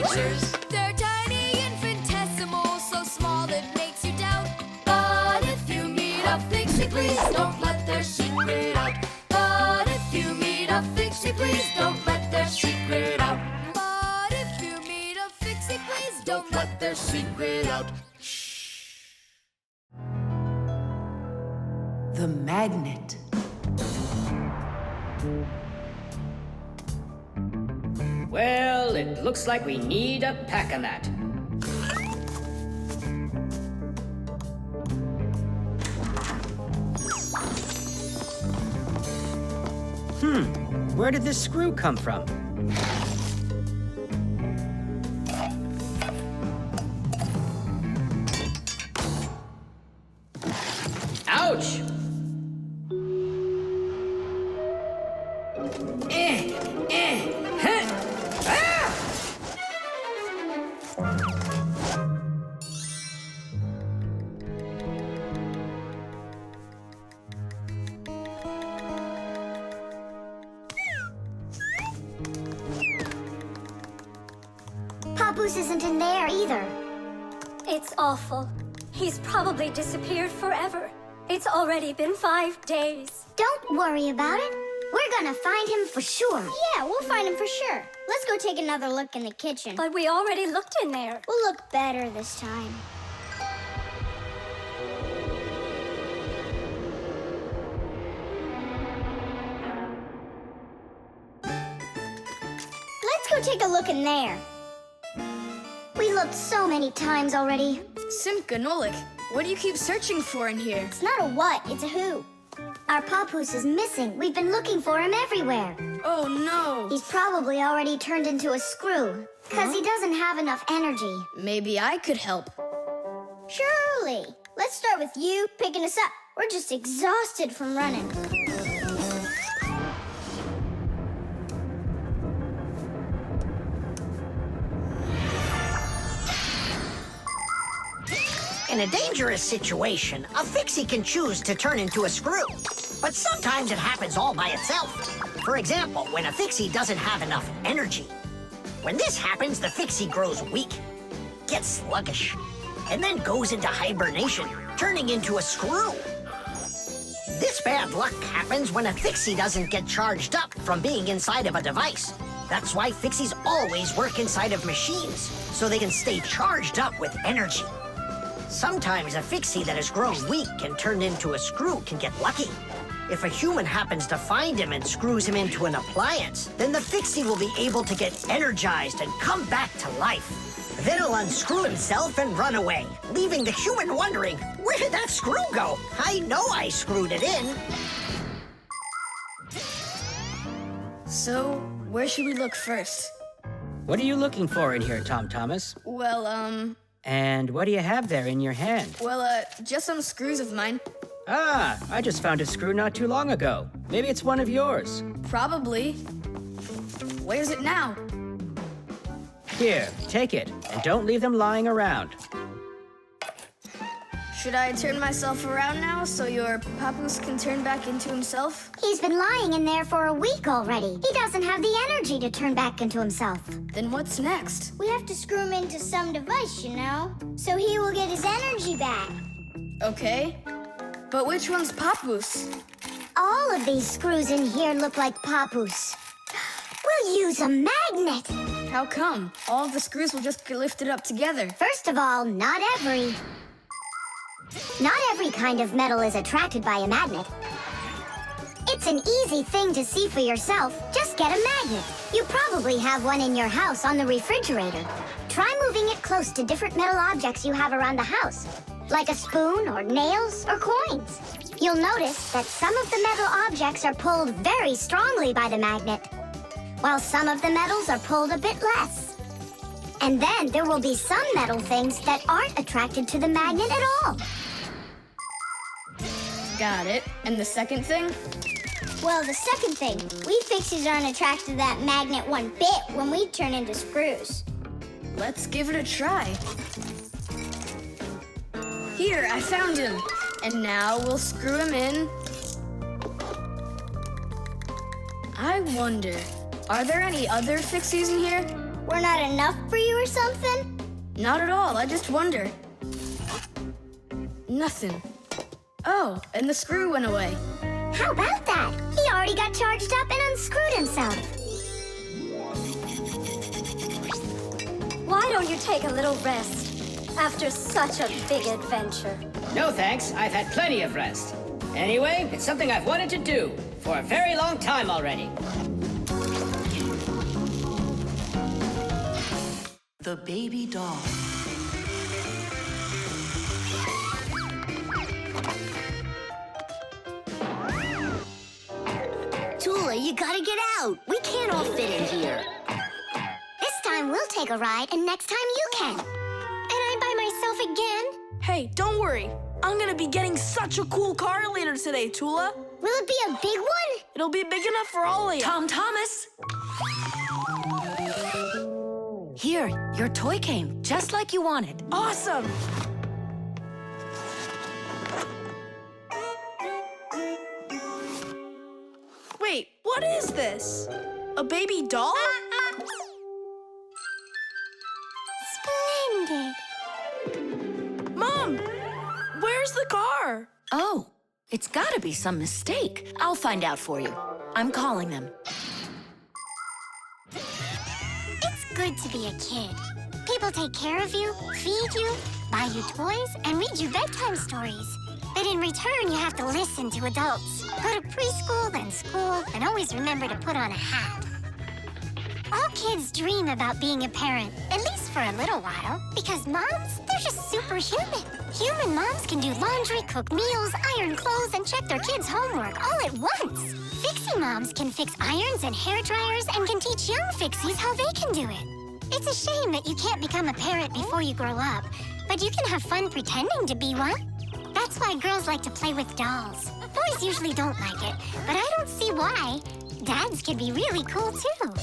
misadventures. They're tiny, infinitesimal, so small it makes you doubt. But if you meet a Fixie, please don't let their secret out. But if you meet a Fixie, please don't let their secret out. But if you meet a Fixie, please don't let their secret out. The magnet. Well, it looks like we need a pack-a-mat. Where did this screw come from? Ouch! Ah! Papoose isn't in there either. It's awful. He's probably disappeared forever. It's already been 5 days. Don't worry about it. We're gonna find him for sure. Yeah, we'll find him for sure. Let's go take another look in the kitchen. But we already looked in there. We'll look better this time. Let's go take a look in there. We looked so many times already. Simka, Nolik, what do you keep searching for in here? It's not a what, it's a who. Our Papoose is missing. We've been looking for him everywhere. Oh no! He's probably already turned into a screw, because he doesn't have enough energy. Maybe I could help. Surely. Let's start with you picking us up. We're just exhausted from running. In a dangerous situation, a Fixie can choose to turn into a screw. But sometimes it happens all by itself. For example, when a Fixie doesn't have enough energy. When this happens, the Fixie grows weak, gets sluggish, and then goes into hibernation, turning into a screw. This bad luck happens when a Fixie doesn't get charged up from being inside of a device. That's why Fixies always work inside of machines, so they can stay charged up with energy. Sometimes a Fixie that has grown weak and turned into a screw can get lucky. If a human happens to find him and screws him into an appliance, then the Fixie will be able to get energized and come back to life. Then he'll unscrew himself and run away, leaving the human wondering, where did that screw go? I know I screwed it in. So, where should we look first? What are you looking for in here, Tom Thomas? Well, And what do you have there in your hand? just some screws of mine. Ah, I just found a screw not too long ago. Maybe it's one of yours. Probably. Where's it now? Here, take it, and don't leave them lying around. Should I turn myself around now so your Papoose can turn back into himself? He's been lying in there for a week already. He doesn't have the energy to turn back into himself. Then what's next? We have to screw him into some device, you know, so he will get his energy back. Okay. But which one's Papoose? All of these screws in here look like Papoose. We'll use a magnet. How come? All of the screws will just get lifted up together. First of all, not every kind of metal is attracted by a magnet. It's an easy thing to see for yourself. Just get a magnet. You probably have one in your house on the refrigerator. Try moving it close to different metal objects you have around the house, like a spoon or nails or coins. You'll notice that some of the metal objects are pulled very strongly by the magnet, while some of the metals are pulled a bit less. And then there will be some metal things that aren't attracted to the magnet at all. Got it. And the second thing? Well, the second thing, we Fixies aren't attracted to that magnet one bit when we turn into screws. Let's give it a try. Here, I found him. And now we'll screw him in. I wonder, are there any other Fixies in here? We're not enough for you or something? Not at all, I just wonder. Nothing. Oh, and the screw went away. How about that? He already got charged up and unscrewed himself. Why don't you take a little rest after such a big adventure? No thanks, I've had plenty of rest. Anyway, it's something I've wanted to do for a very long time already. The baby doll. Tula, you gotta get out. We can't all fit in here. This time we'll take a ride, and next time you can. And I'm by myself again? Hey, don't worry. I'm gonna be getting such a cool car later today, Tula. Will it be a big one? It'll be big enough for all of you. Tom Thomas! Here, your toy came, just like you wanted. Awesome! Wait, what is this? A baby doll? Splendid. Mom, where's the car? Oh, it's gotta be some mistake. I'll find out for you. I'm calling them. It's good to be a kid. People take care of you, feed you, buy you toys, and read you bedtime stories. But in return, you have to listen to adults. Go to preschool, then school, and always remember to put on a hat. All kids dream about being a parent, at least for a little while, because moms, they're just superhuman. Human moms can do laundry, cook meals, iron clothes, and check their kids' homework all at once. Fixie moms can fix irons and hair dryers and can teach young Fixies how they can do it. It's a shame that you can't become a parent before you grow up, but you can have fun pretending to be one. That's why girls like to play with dolls. Boys usually don't like it, but I don't see why. Dads can be really cool, too.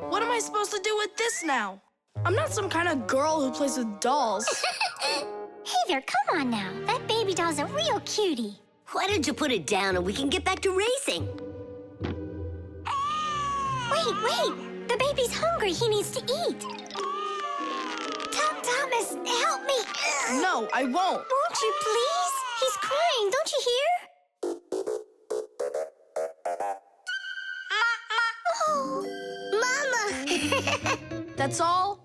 What am I supposed to do with this now? I'm not some kind of girl who plays with dolls. Hey there, come on now. That baby doll's a real cutie. Why don't you put it down and we can get back to racing? Wait. The baby's hungry. He needs to eat. Tom Thomas, help me. No, I won't. Won't you please? He's crying. Don't you hear? Oh, Mama. That's all?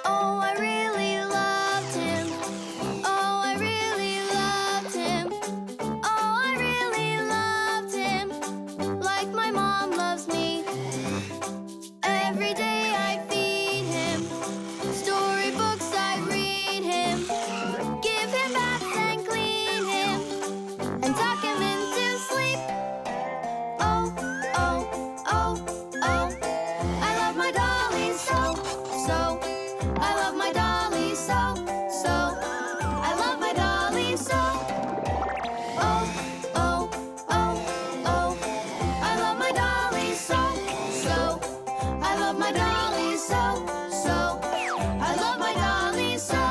Oh, I really loved him. Oh, I really loved him. Oh, I really loved him. Like my mom loves me. Every day I feed him. Storybooks I read him. Give him baths and clean him. And tuck him into sleep. Oh, oh, oh, oh. I love my dolly so, so. I love my dolly so, so. I love my dolly so. Oh, oh, oh, oh. I love my dolly so, so. I love my dolly so, so. I love my dolly so.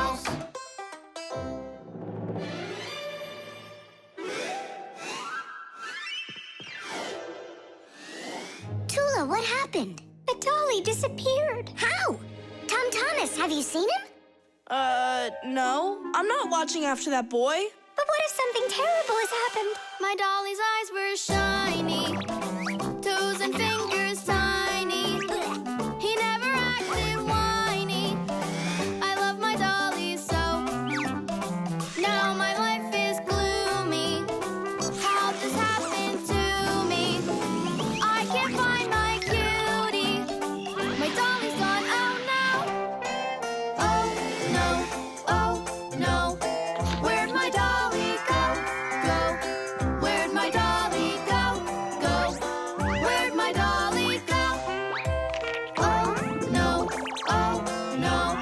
Tula, what happened? The dolly disappeared. How? Tom Thomas, have you seen him? No. I'm not watching after that boy. But what if something terrible has happened? My dolly's eyes were shiny, toes and fingers tiny. He never acted whiny. I love my dolly so. Now my life is gloomy. How this happened to me? I can't find my cutie. My dolly's gone. Oh no! Oh no! Oh no! Where'd my dolly go? Go! Where'd my dolly go? Go! Where'd my dolly go? Oh no! Oh no!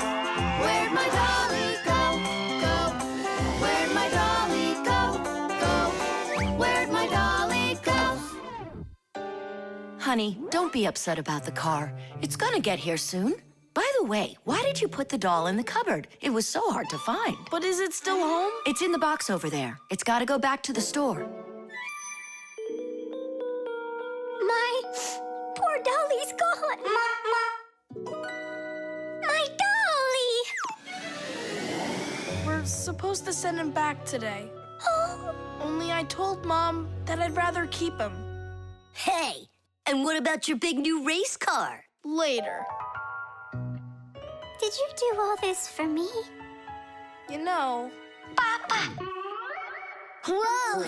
Where'd my dolly go? Go! Where'd my dolly go? Go! Where'd my dolly go? Honey, don't be upset about the car. It's gonna get here soon. By the way, why did you put the doll in the cupboard? It was so hard to find. But is it still home? It's in the box over there. It's gotta go back to the store. My poor dolly's gone. My dolly! We're supposed to send him back today. Oh. Only I told Mom that I'd rather keep him. Hey, and what about your big new race car? Later. Did you do all this for me? You know... Whoa!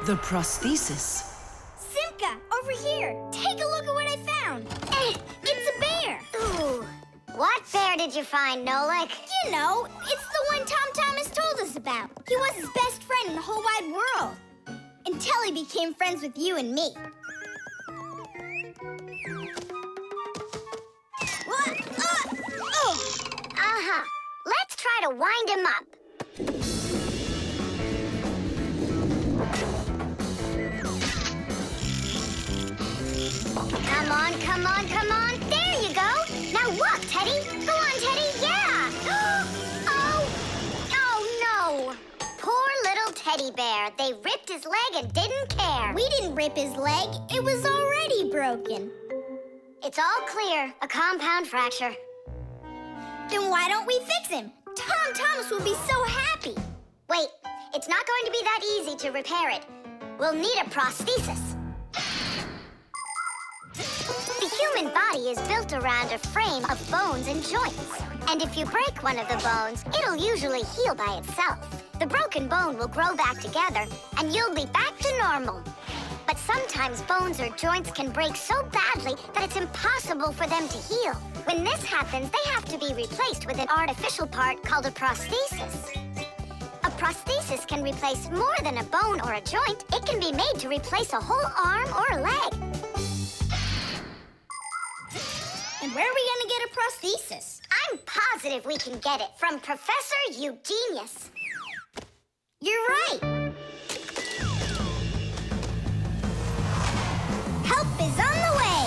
The prosthesis. Simka, over here. Take a look at what I found. It's a bear. Ooh. What bear did you find, Nolik? You know, it's the one Tom Thomas told us about. He was his best friend in the whole wide world. Until he became friends with you and me. What? Uh-huh. Let's try to wind him up. Come on, come on, come on. There you go. Now look, Teddy. Go on, Teddy. Yeah. Oh, no. Poor little teddy bear. They ripped his leg and didn't care. We didn't rip his leg. It was already broken. It's all clear. A compound fracture. Then why don't we fix him? Tom Thomas will be so happy. Wait, it's not going to be that easy to repair it. We'll need a prosthesis. The human body is built around a frame of bones and joints. And if you break one of the bones, it'll usually heal by itself. The broken bone will grow back together, and you'll be back to normal. But sometimes bones or joints can break so badly that it's impossible for them to heal. When this happens, they have to be replaced with an artificial part called a prosthesis. A prosthesis can replace more than a bone or a joint. It can be made to replace a whole arm or a leg. And where are we gonna get a prosthesis? I'm positive we can get it from Professor Eugenius. You're right. Help is on the way.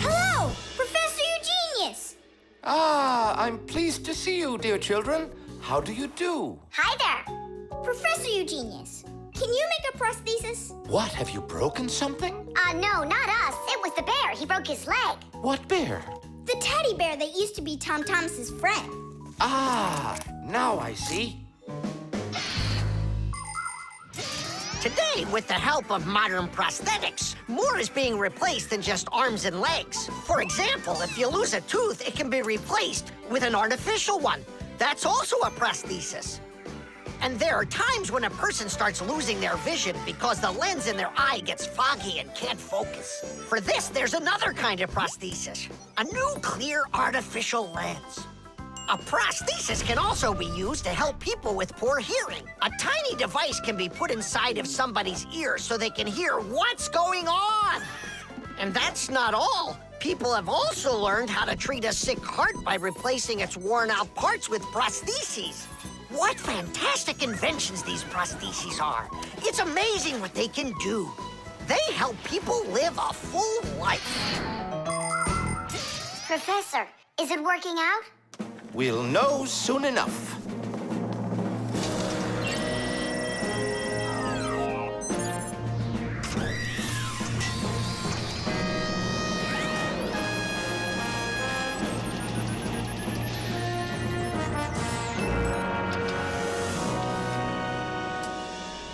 Hello, Professor Eugenius. Ah, I'm pleased to see you, dear children. How do you do? Hi there. Professor Eugenius, can you make a prosthesis? What, have you broken something? No, not us. It was the bear. He broke his leg. What bear? The teddy bear that used to be Tom Thomas's friend. Ah, now I see. Today, with the help of modern prosthetics, more is being replaced than just arms and legs. For example, if you lose a tooth, it can be replaced with an artificial one. That's also a prosthesis. And there are times when a person starts losing their vision because the lens in their eye gets foggy and can't focus. For this, there's another kind of prosthesis, a new clear artificial lens. A prosthesis can also be used to help people with poor hearing. A tiny device can be put inside of somebody's ear so they can hear what's going on. And that's not all. People have also learned how to treat a sick heart by replacing its worn-out parts with prostheses. What fantastic inventions these prostheses are. It's amazing what they can do. They help people live a full life. Professor, is it working out? We'll know soon enough.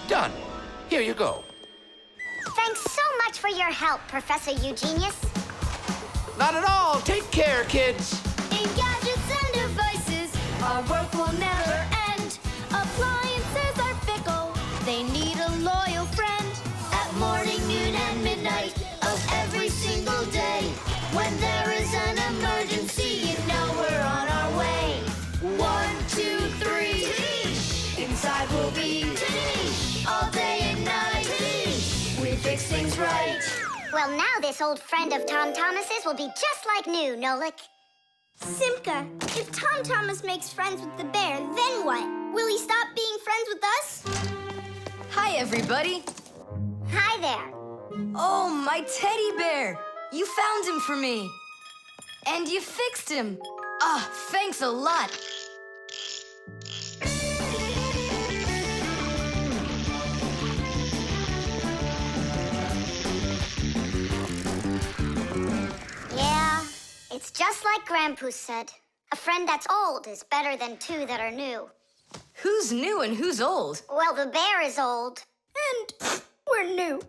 Done. Here you go. Thanks so much for your help, Professor Eugenius. Not at all. Take care, kids. In gadgets and devices, our work will never end. Appliances are fickle, they need a loyal friend. At morning, noon, and midnight of every single day. When there is an emergency, you know we're on our way. 1, 2, 3. Inside we'll be all day and night. We fix things right. Well, now this old friend of Tom Thomas's will be just like new, Nolik. Simka, if Tom Thomas makes friends with the bear, then what? Will he stop being friends with us? Hi, everybody. Hi there. Oh, my teddy bear. You found him for me. And you fixed him. Ah, thanks a lot. Yeah, it's just like Grandpoo said. A friend that's old is better than two that are new. Who's new and who's old? Well, the bear is old. And we're new.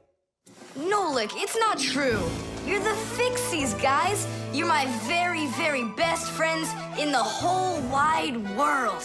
Nolik, it's not true. You're the Fixies, guys. You're my very, very best friends in the whole wide world.